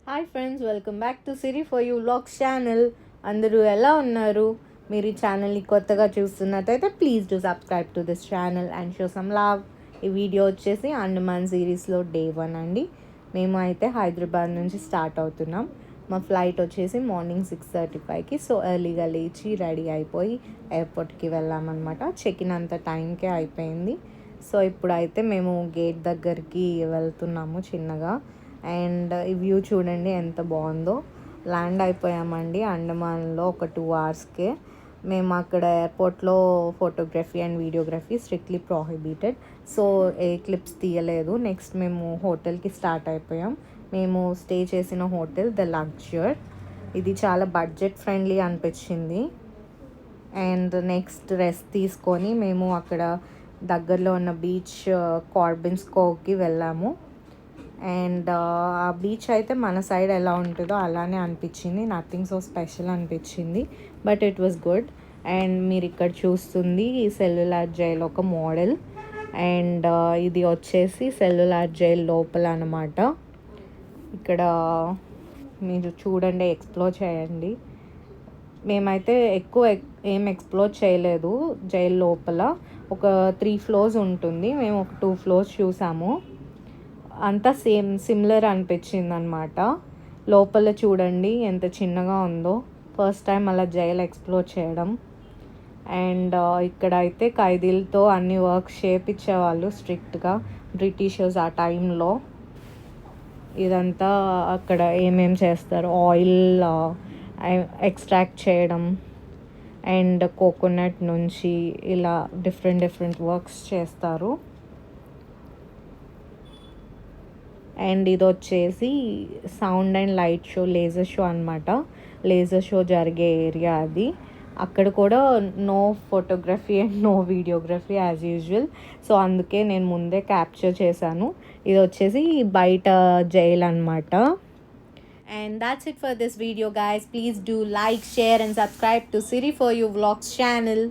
Hi friends, welcome back to Siri for you vlogs channel. అందరూ ఎలా ఉన్నారు? మీరు ఈ ఛానల్ని కొత్తగా చూస్తున్నట్టయితే please do subscribe to this channel and show some love. ఈ వీడియో వచ్చేసి అండమాన్ సిరీస్లో డే 1 అండి. మేము అయితే హైదరాబాద్ నుంచి స్టార్ట్ అవుతున్నాం. మా ఫ్లైట్ వచ్చేసి మార్నింగ్ 6:35కి. సో ఎర్లీగా లేచి రెడీ అయిపోయి ఎయిర్పోర్ట్కి వెళ్ళామన్నమాట. చెక్ ఇన్ అంత టైంకే అయిపోయింది. సో ఇప్పుడైతే మేము గేట్ దగ్గరికి వెళ్తున్నాము చిన్నగా. అండ్ ఈ వ్యూ చూడండి ఎంత బాగుందో. ల్యాండ్ అయిపోయామండి అండమాన్లో ఒక 2 అవర్స్కే. మేము అక్కడ ఎయిర్పోర్ట్లో photography and videography strictly prohibited. So A clips తీయలేదు. నెక్స్ట్ మేము హోటల్కి స్టార్ట్ అయిపోయాం. మేము స్టే చేసిన హోటల్ ద లగ్జర్. ఇది చాలా బడ్జెట్ ఫ్రెండ్లీ అనిపించింది. అండ్ నెక్స్ట్ రెస్ట్ తీసుకొని మేము అక్కడ దగ్గరలో ఉన్న బీచ్ కార్బిన్స్ కోవ్కి వెళ్ళాము. అండ్ ఆ బీచ్ అయితే మన సైడ్ ఎలా ఉంటుందో అలానే అనిపించింది. నథింగ్ సో స్పెషల్ అనిపించింది, but it was good. And మీరు ఇక్కడ చూస్తుంది సెల్యులార్ జైల్ ఒక మోడల్. అండ్ ఇది వచ్చేసి సెల్యులార్ జైల్ లోపల అనమాట. ఇక్కడ మీరు చూడండి, ఎక్స్ప్లోర్ చేయండి. మేమైతే ఎక్కువ ఏం ఎక్స్ప్లోర్ చేయలేదు. జైల్ లోపల ఒక 3 floors ఉంటుంది. మేము ఒక 2 floors చూసాము. అంతా సిమిలర్ అనిపించింది అనమాట. లోపల చూడండి ఎంత చిన్నగా ఉందో. ఫస్ట్ టైం అలా జైలు ఎక్స్ప్లోర్ చేయడం. అండ్ ఇక్కడ అయితే ఖైదీలతో అన్ని వర్క్స్ చేయించేవాళ్ళు స్ట్రిక్ట్గా బ్రిటిషర్స్ ఆ టైంలో. ఇదంతా అక్కడ ఏమేం చేస్తారు, ఆయిల్ ఎక్స్ట్రాక్ట్ చేయడం అండ్ కోకోనట్ నుంచి ఇలా డిఫరెంట్ వర్క్స్ చేస్తారు. అండ్ ఇది వచ్చేసి sound and light show, laser show అనమాట. లేజర్ షో జరిగే ఏరియా అది. అక్కడ కూడా no photography and no videography as usual. So అందుకే నేను ముందే క్యాప్చర్ చేశాను. ఇది వచ్చేసి బయట జైల్ అనమాట. And that's it for this video, guys. Please do like, share and subscribe to Siri for You Vlogs channel.